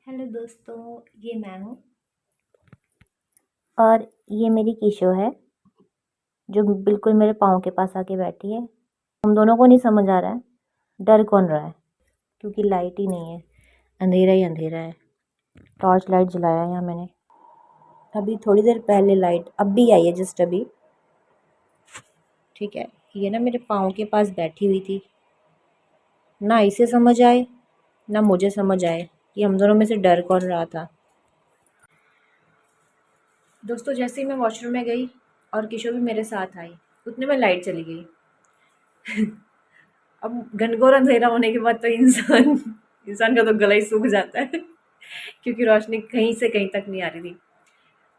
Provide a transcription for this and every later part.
Hello दोस्तों, ये मैं हूँ। और ये मेरी कीशो है जो बिल्कुल मेरे पाँव के पास आके बैठी है। हम दोनों को नहीं समझ आ रहा है डर कौन रहा है, क्योंकि लाइट ही नहीं है, अंधेरा ही अंधेरा है। टॉर्च लाइट जलाया है यहाँ मैंने, अभी थोड़ी देर पहले लाइट अब भी आई है, जस्ट अभी। ठीक है, ये ना मेरे पाँव के पास बैठी हुई थी। ना इसे समझ आए ना मुझे समझ आए कि हम दोनों में से डर कौन रहा था। दोस्तों, जैसे ही मैं वॉशरूम में गई और किशो भी मेरे साथ आई, उतने में लाइट चली गई। अब घनघोर अंधेरा होने के बाद तो इंसान का तो गला ही सूख जाता है क्योंकि रोशनी कहीं से कहीं तक नहीं आ रही थी।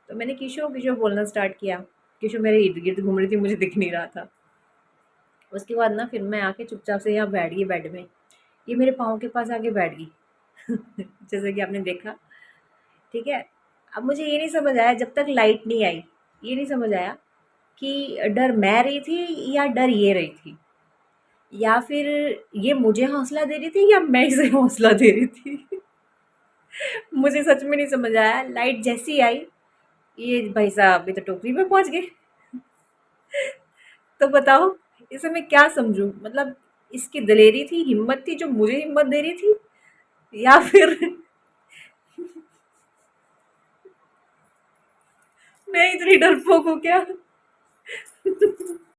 तो मैंने किशो किशो बोलना स्टार्ट किया। किशो मेरे इर्द गिर्द घूम रही थी, मुझे दिख नहीं रहा था। उसके बाद ना फिर मैं आके चुपचाप से यहाँ बैठ गई बेड में। ये मेरे पाँव के पास आके बैठ गई जैसे कि आपने देखा। ठीक है, अब मुझे ये नहीं समझ आया जब तक लाइट नहीं आई, ये नहीं समझ आया कि डर मैं रही थी या डर ये रही थी, या फिर ये मुझे हौसला दे रही थी या मैं इसे हौसला दे रही थी। मुझे सच में नहीं समझ आया। लाइट जैसी आई, ये भाई साहब अभी तो टोकरी में पहुंच गए। तो बताओ, इसे मैं क्या समझूं? मतलब इसकी दिलेरी थी, हिम्मत थी जो मुझे हिम्मत दे रही थी, या फिर मैं इतनी डरपोक हूँ क्या?